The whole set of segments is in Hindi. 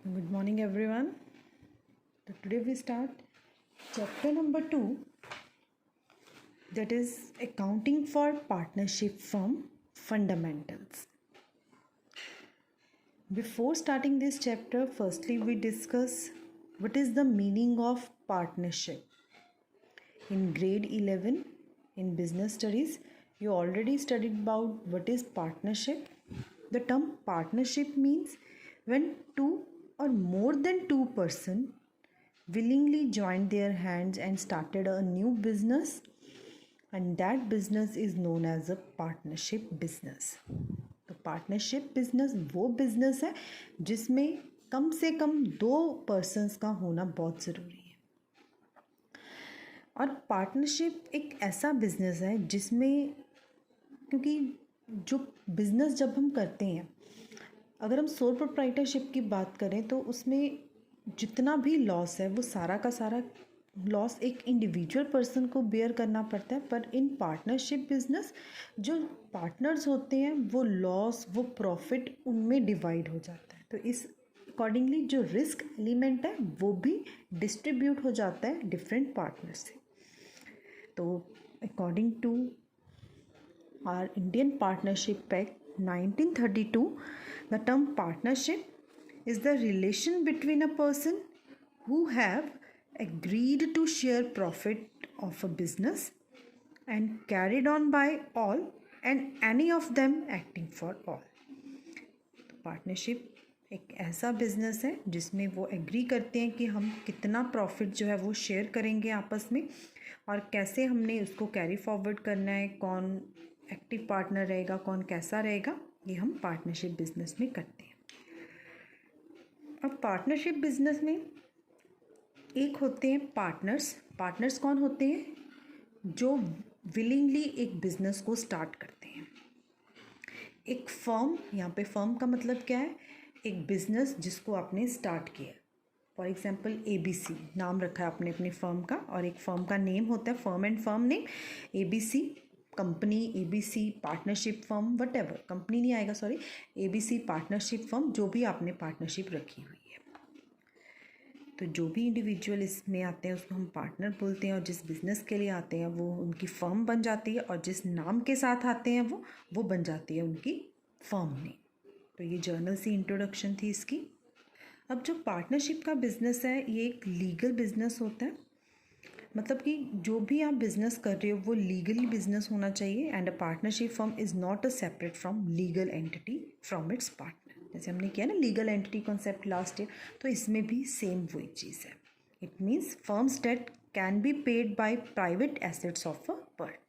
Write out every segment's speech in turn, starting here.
Good morning, everyone. So today we start chapter number 2, that is accounting for partnership firm fundamentals. Before starting this chapter, firstly we discuss what is the meaning of partnership. In grade 11 in business studies, you already studied about what is partnership. The term partnership means when two or more than two persons willingly joined their hands and started a new business, and that business is known as a partnership business. तो पार्टनरशिप बिजनेस वो बिजनेस है जिसमें कम से कम 2 पर्सन्स का होना बहुत ज़रूरी है। और पार्टनरशिप एक ऐसा बिजनेस है जिसमें, क्योंकि जो बिजनेस जब हम करते हैं, अगर हम सोल प्रोप्राइटरशिप की बात करें तो उसमें जितना भी लॉस है वो सारा का सारा लॉस एक इंडिविजुअल पर्सन को बेयर करना पड़ता है। पर इन पार्टनरशिप बिजनेस जो पार्टनर्स होते हैं वो लॉस वो प्रॉफिट उनमें डिवाइड हो जाता है। तो इस अकॉर्डिंगली जो रिस्क एलिमेंट है वो भी डिस्ट्रीब्यूट हो जाता है डिफरेंट पार्टनर्स से। तो according to our Indian partnership act 1932, the term partnership is the relation between a person who have agreed to share profit of a business and carried on by all and any of them acting for all. Partnership एक ऐसा बिजनेस है जिसमें वो एग्री करते हैं कि हम कितना प्रॉफिट जो है वो शेयर करेंगे आपस में और कैसे हमने उसको कैरी फॉरवर्ड करना है, कौन एक्टिव पार्टनर रहेगा, कौन कैसा रहेगा, ये हम पार्टनरशिप बिजनेस में करते हैं। अब पार्टनरशिप बिजनेस में एक होते हैं पार्टनर्स। पार्टनर्स कौन होते हैं? जो विलिंगली एक बिजनेस को स्टार्ट करते हैं। एक फर्म, यहाँ पे फर्म का मतलब क्या है? एक बिजनेस जिसको आपने स्टार्ट किया। फॉर एग्जाम्पल ABC नाम रखा है आपने अपनी फर्म का, और एक फर्म का नेम होता है firm and firm name, ABC company, ABC partnership firm, what ever, company नहीं आएगा, सॉरी, ABC पार्टनरशिप फर्म, जो भी आपने पार्टनरशिप रखी हुई है। तो जो भी इंडिविजुअल इसमें आते हैं उसको हम पार्टनर बोलते हैं, और जिस बिज़नेस के लिए आते हैं वो उनकी फ़र्म बन जाती है, और जिस नाम के साथ आते हैं वो बन जाती है उनकी फर्म नेम। तो ये जर्नल सी इंट्रोडक्शन थी इसकी। अब जो पार्टनरशिप का बिज़नेस है ये एक लीगल बिज़नेस होता है, मतलब कि जो भी आप बिज़नेस कर रहे हो वो लीगली बिज़नेस होना चाहिए। And a partnership firm is not a separate from legal entity from its partner. जैसे हमने किया ना legal entity concept last year, तो इसमें भी सेम वही चीज़ है। It means firms date can be paid by private assets of a partner.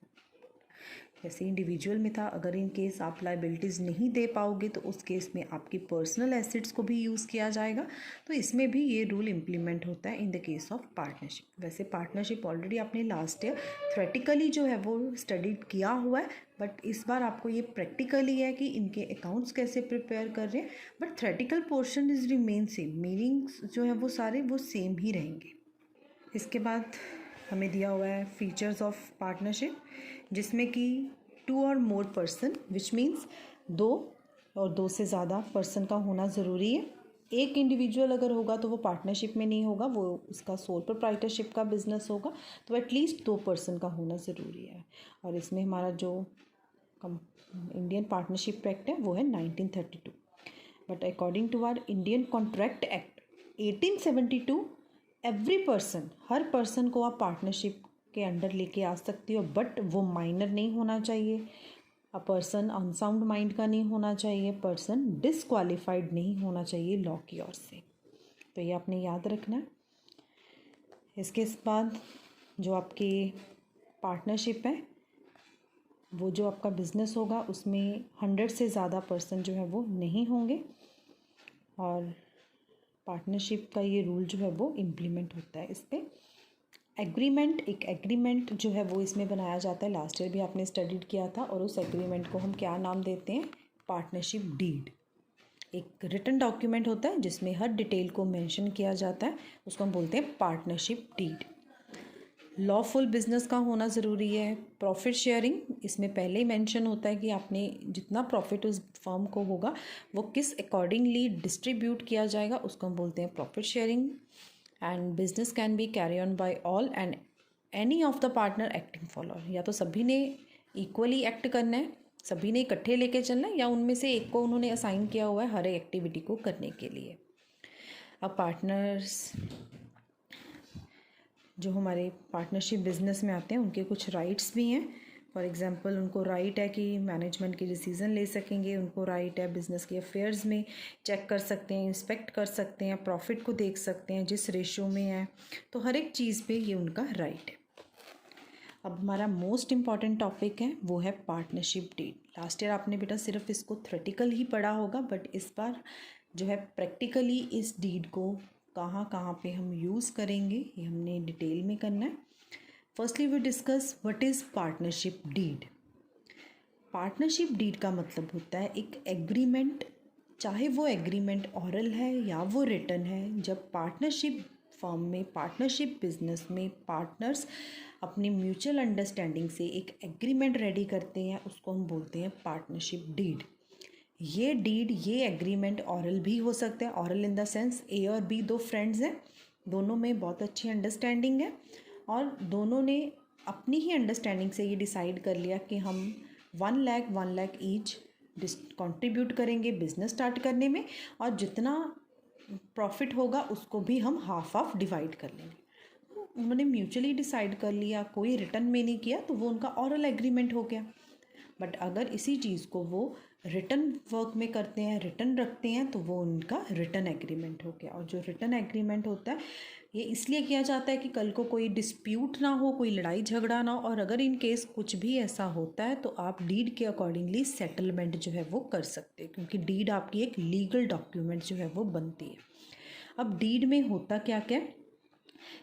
जैसे इंडिविजुअल में था, अगर इन केस आप लाइबिलिटीज़ नहीं दे पाओगे तो उस केस में आपकी पर्सनल एसेट्स को भी यूज़ किया जाएगा। तो इसमें भी ये रूल इम्प्लीमेंट होता है in the case of partnership. वैसे पार्टनरशिप ऑलरेडी आपने लास्ट ईयर थ्योरेटिकली जो है वो स्टडी किया हुआ है, बट इस बार आपको ये प्रैक्टिकली है कि इनके अकाउंट्स कैसे प्रिपेयर कर रहे हैं। But theoretical portion is remain same, meanings जो है वो सारे वो सेम ही रहेंगे। इसके बाद हमें दिया हुआ है फीचर्स ऑफ पार्टनरशिप, जिसमें कि 2 और मोर पर्सन, विच मीन्स 2 और 2 से ज़्यादा पर्सन का होना ज़रूरी है। एक इंडिविजुअल अगर होगा तो वो पार्टनरशिप में नहीं होगा, वो उसका सोल प्रोप्राइटरशिप का बिजनेस होगा, तो एटलीस्ट 2 पर्सन का होना ज़रूरी है। और इसमें हमारा जो इंडियन पार्टनरशिप एक्ट है वो है 1932, but according to our Indian contract act 1872 every person, हर पर्सन को आप पार्टनरशिप के अंडर लेके आ सकती हो, बट वो माइनर नहीं होना चाहिए, अ पर्सन अनसाउंड माइंड का नहीं होना चाहिए, पर्सन डिसक्वालीफाइड नहीं होना चाहिए लॉ की ओर से। तो ये आपने याद रखना है। इसके बाद जो आपकी पार्टनरशिप है, वो जो आपका बिजनेस होगा उसमें 100 से ज़्यादा पर्सन जो है वो नहीं होंगे, और पार्टनरशिप का ये रूल जो है वो इम्प्लीमेंट होता है इस पर। एग्रीमेंट, एक एग्रीमेंट जो है वो इसमें बनाया जाता है, लास्ट ईयर भी आपने स्टडीड किया था, और उस एग्रीमेंट को हम क्या नाम देते हैं? Partnership deed. एक रिटन डॉक्यूमेंट होता है जिसमें हर डिटेल को मेंशन किया जाता है, उसको हम बोलते हैं पार्टनरशिप डीड। लॉफुल बिजनेस का होना ज़रूरी है। प्रॉफिट शेयरिंग, इसमें पहले ही मेंशन होता है कि आपने जितना प्रॉफिट उस फर्म को होगा वो किस अकॉर्डिंगली डिस्ट्रीब्यूट किया जाएगा, उसको हम बोलते हैं profit sharing. And business can be carry on by all and any of the partner acting for all, या तो सभी ने इक्वली एक्ट करना है, सभी ने इकट्ठे लेके चलना है, या उनमें से एक को उन्होंने असाइन किया हुआ है हर एक एक्टिविटी को करने के लिए। अब पार्टनर्स जो हमारे पार्टनरशिप बिजनेस में आते हैं उनके कुछ राइट्स भी हैं। फॉर एग्जांपल उनको राइट है कि मैनेजमेंट के डिसीज़न ले सकेंगे, उनको राइट है बिज़नेस के अफेयर्स में चेक कर सकते हैं, इंस्पेक्ट कर सकते हैं, प्रॉफिट को देख सकते हैं जिस रेशो में है, तो हर एक चीज़ पे ये उनका राइट है। अब हमारा मोस्ट इम्पॉर्टेंट टॉपिक है वो है पार्टनरशिप डीड। लास्ट ईयर आपने बेटा सिर्फ इसको थ्योरेटिकल ही पढ़ा होगा, बट इस बार जो है प्रैक्टिकली इस डीड को कहाँ कहाँ पे हम यूज़ करेंगे ये हमने डिटेल में करना है। Firstly we discuss what is partnership deed. Partnership deed का मतलब होता है एक एग्रीमेंट, चाहे वो एग्रीमेंट ऑरल है या वो रिटन है। जब पार्टनरशिप फर्म में, पार्टनरशिप बिजनेस में पार्टनर्स अपनी म्यूचुअल अंडरस्टैंडिंग से एक एग्रीमेंट रेडी करते हैं, उसको हम बोलते हैं पार्टनरशिप डीड। ये डीड, ये एग्रीमेंट ऑरल भी हो सकता है। ऑरल इन द सेंस ए और बी दो फ्रेंड्स हैं, दोनों में बहुत अच्छी अंडरस्टैंडिंग है और दोनों ने अपनी ही अंडरस्टैंडिंग से ये डिसाइड कर लिया कि हम 1 लाख ईच कंट्रीब्यूट करेंगे बिजनेस स्टार्ट करने में, और जितना प्रॉफिट होगा उसको भी हम हाफ डिवाइड कर लेंगे। उन्होंने म्यूचुअली डिसाइड कर लिया, कोई रिटर्न में नहीं किया, तो वो उनका ऑरल एग्रीमेंट हो गया। बट अगर इसी चीज़ को वो रिटर्न वर्क में करते हैं, रिटर्न रखते हैं, तो वो उनका रिटर्न एग्रीमेंट हो गया। और जो रिटर्न एग्रीमेंट होता है ये इसलिए किया जाता है कि कल को कोई डिस्प्यूट ना हो, कोई लड़ाई झगड़ा ना हो, और अगर इन केस कुछ भी ऐसा होता है तो आप डीड के अकॉर्डिंगली सेटलमेंट जो है वो कर सकते हैं, क्योंकि डीड आपकी एक लीगल डॉक्यूमेंट जो है वो बनती है। अब डीड में होता क्या क्या,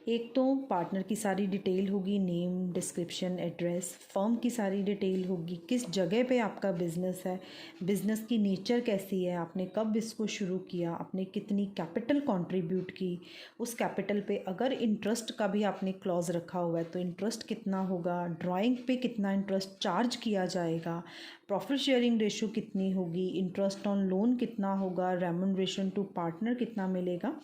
एक तो पार्टनर की सारी डिटेल होगी, नेम, डिस्क्रिप्शन, एड्रेस, फर्म की सारी डिटेल होगी, किस जगह पे आपका बिज़नेस है, बिज़नेस की नेचर कैसी है, आपने कब इसको शुरू किया, आपने कितनी कैपिटल कंट्रीब्यूट की, उस कैपिटल पे अगर इंटरेस्ट का भी आपने क्लॉज रखा हुआ है तो इंटरेस्ट कितना होगा, ड्राइंग पे कितना इंटरेस्ट चार्ज किया जाएगा, प्रॉफिट शेयरिंग रेशो कितनी होगी, इंटरेस्ट ऑन लोन कितना होगा, रेम्यूनरेशन टू पार्टनर कितना मिलेगा,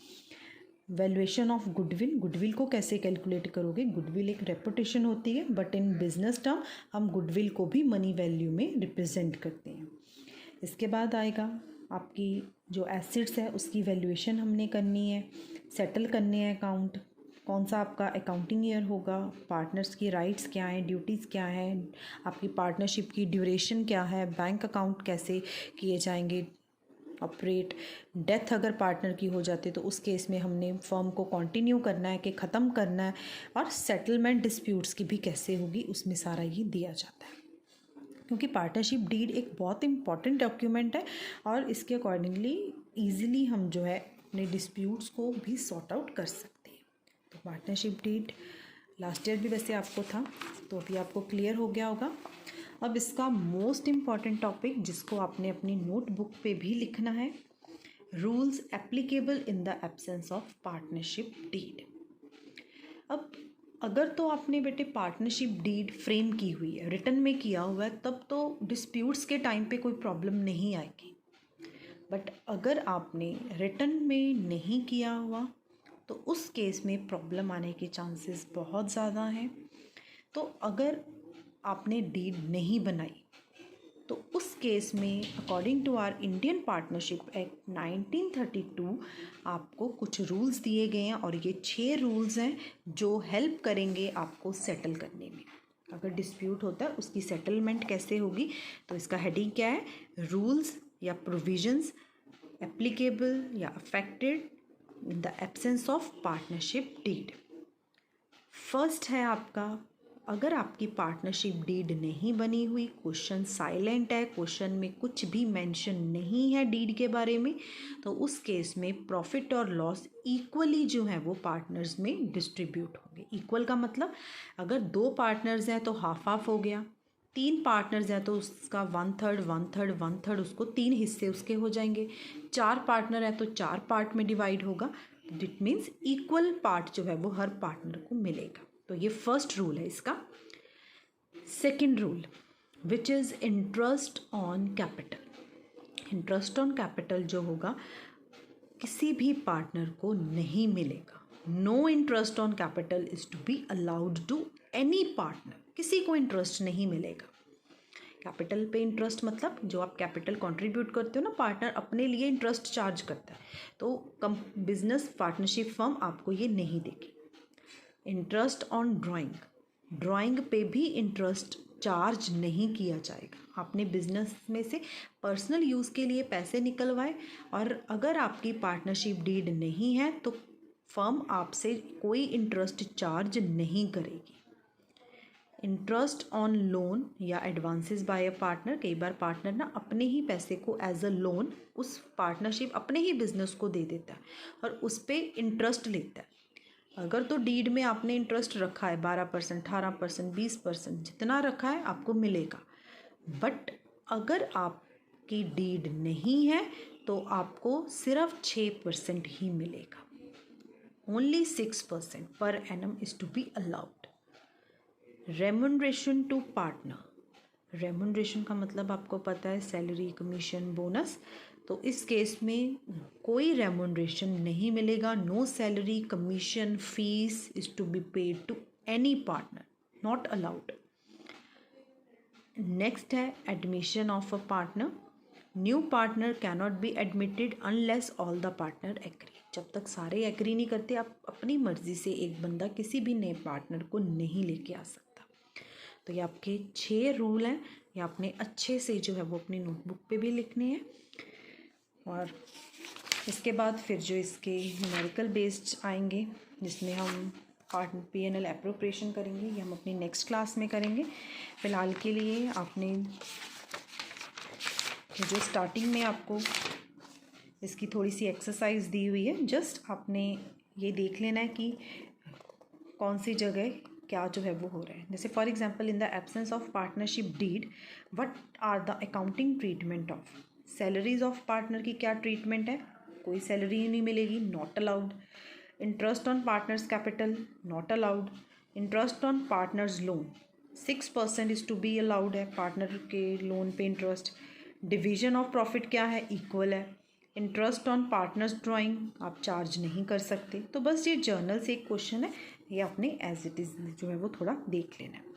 वैल्यूएशन ऑफ गुडविल, गुडविल को कैसे कैलकुलेट करोगे, गुडविल एक रेपुटेशन होती है, बट इन बिजनेस टर्म हम गुडविल को भी मनी वैल्यू में रिप्रेजेंट करते हैं। इसके बाद आएगा आपकी जो एसेट्स है उसकी वैल्यूएशन हमने करनी है, सेटल करने हैं अकाउंट, कौन सा आपका अकाउंटिंग ईयर होगा, पार्टनर्स की राइट्स क्या हैं, ड्यूटीज़ क्या हैं, आपकी पार्टनरशिप की ड्यूरेशन क्या है, बैंक अकाउंट कैसे किए जाएंगे ऑपरेट, डेथ अगर पार्टनर की हो जाती है तो उस केस में हमने फर्म को कंटिन्यू करना है कि ख़त्म करना है, और सेटलमेंट डिस्प्यूट्स की भी कैसे होगी उसमें सारा ये दिया जाता है। क्योंकि पार्टनरशिप डीड एक बहुत इंपॉर्टेंट डॉक्यूमेंट है और इसके अकॉर्डिंगली ईजिली हम जो है अपने डिस्प्यूट्स को भी सॉर्ट आउट कर सकते हैं। तो पार्टनरशिप डीड लास्ट ईयर भी वैसे आपको था, तो अभी आपको क्लियर हो गया होगा। अब इसका मोस्ट इम्पॉर्टेंट टॉपिक जिसको आपने अपनी नोटबुक पे भी लिखना है, rules applicable in the absence of partnership deed. अब अगर तो आपने बेटे पार्टनरशिप डीड फ्रेम की हुई है, रिटर्न में किया हुआ है, तब तो डिस्प्यूट्स के टाइम पे कोई प्रॉब्लम नहीं आएगी। बट अगर आपने रिटर्न में नहीं किया हुआ तो उस केस में प्रॉब्लम आने के चांसेस बहुत ज़्यादा हैं। तो अगर आपने डीड नहीं बनाई तो उस केस में according to our Indian partnership act 1932 आपको कुछ रूल्स दिए गए हैं, और ये 6 रूल्स हैं जो हेल्प करेंगे आपको सेटल करने में। अगर डिस्प्यूट होता है उसकी सेटलमेंट कैसे होगी, तो इसका हेडिंग क्या है, रूल्स या प्रोविजंस एप्लीकेबल या affected in the absence of partnership deed. First है आपका, अगर आपकी पार्टनरशिप डीड नहीं बनी हुई, क्वेश्चन साइलेंट है, क्वेश्चन में कुछ भी मेंशन नहीं है डीड के बारे में, तो उस केस में प्रॉफिट और लॉस इक्वली जो है वो पार्टनर्स में डिस्ट्रीब्यूट होंगे। इक्वल का मतलब अगर 2 पार्टनर्स हैं तो हाफ हाफ हो गया, 3 पार्टनर्स हैं तो उसका 1/3 1/3 1/3 उसको 3 हिस्से उसके हो जाएंगे, 4 पार्टनर हैं तो 4 पार्ट में डिवाइड होगा। इट मीन्स इक्वल पार्ट जो है वो हर पार्टनर को मिलेगा। तो ये फर्स्ट रूल है इसका। Second rule which is interest on capital. Interest on capital जो होगा किसी भी पार्टनर को नहीं मिलेगा। No interest on capital is to be allowed to any partner. किसी को इंटरेस्ट नहीं मिलेगा। कैपिटल पे इंटरेस्ट मतलब जो आप कैपिटल कंट्रीब्यूट करते हो ना, पार्टनर अपने लिए इंटरेस्ट चार्ज करता है, तो बिजनेस पार्टनरशिप फर्म आपको ये नहीं देगी। इंटरेस्ट ऑन ड्राइंग, ड्राइंग पे भी इंटरेस्ट चार्ज नहीं किया जाएगा। आपने बिजनेस में से पर्सनल यूज़ के लिए पैसे निकलवाए और अगर आपकी पार्टनरशिप डीड नहीं है तो फर्म आपसे कोई इंटरेस्ट चार्ज नहीं करेगी। इंटरेस्ट ऑन लोन या एडवांसेस बाय अ पार्टनर, कई बार पार्टनर ना अपने ही पैसे को एज अ लोन उस पार्टनरशिप अपने ही बिजनेस को दे देता है और उस पर इंटरेस्ट लेता है। अगर तो डीड में आपने इंटरेस्ट रखा है 12%, 18%, 20%, जितना रखा है आपको मिलेगा। बट अगर आपकी डीड नहीं है तो आपको सिर्फ 6% ही मिलेगा। Only 6% per annum is to be allowed. Remuneration to partner, remuneration का मतलब आपको पता है सैलरी, कमीशन, बोनस। तो इस केस में कोई रेम्यूनरेशन नहीं मिलेगा। No salary, commission, fees is to be paid to any partner, not allowed. Next है admission of a partner. New partner cannot be admitted unless all the partner agree. जब तक सारे एग्री नहीं करते आप अपनी मर्जी से एक बंदा किसी भी नए पार्टनर को नहीं लेके आ सकता। तो ये आपके 6 रूल हैं, ये आपने अच्छे से जो है वो अपनी नोटबुक पे भी लिखने हैं। और इसके बाद फिर जो इसके न्यूमेरिकल बेस्ड आएंगे जिसमें हम P&L एप्रोप्रिएशन करेंगे, ये हम अपनी नेक्स्ट क्लास में करेंगे। फ़िलहाल के लिए आपने जो स्टार्टिंग में आपको इसकी थोड़ी सी एक्सरसाइज दी हुई है, जस्ट आपने ये देख लेना है कि कौन सी जगह क्या जो है वो हो रहा है। जैसे for example in the absence of partnership deed what are the accounting treatment of salaries of partner की क्या ट्रीटमेंट है, कोई सैलरी नहीं मिलेगी, not allowed. Interest on partners capital, not allowed. Interest on partners loan 6% is to be allowed है, पार्टनर के लोन पे इंटरेस्ट। डिवीजन ऑफ प्रॉफिट क्या है, इक्वल है। इंटरेस्ट ऑन पार्टनर्स ड्राइंग आप चार्ज नहीं कर सकते। तो बस ये जर्नल से एक क्वेश्चन है, ये आपने एज इट इज़ जो है वो थोड़ा देख लेना है।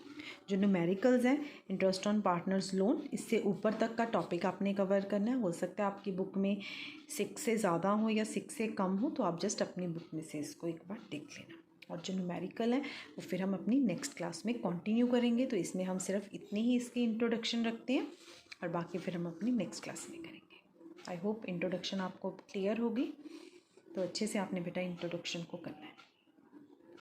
जो न्यूमेरिकल्स हैं, इंटरेस्ट ऑन पार्टनर्स लोन, इससे ऊपर तक का टॉपिक आपने कवर करना है। हो सकता है आपकी बुक में 6 से ज़्यादा हो या 6 से कम हो, तो आप जस्ट अपनी बुक में से इसको एक बार देख लेना। और जो न्यूमेरिकल है वो फिर हम अपनी नेक्स्ट क्लास में कंटिन्यू करेंगे। तो इसमें हम सिर्फ इतनी ही इसकी इंट्रोडक्शन रखते हैं और बाकी फिर हम अपनी नेक्स्ट क्लास में करेंगे। आई होप इंट्रोडक्शन आपको क्लियर होगी। तो अच्छे से आपने बेटा इंट्रोडक्शन को करना है।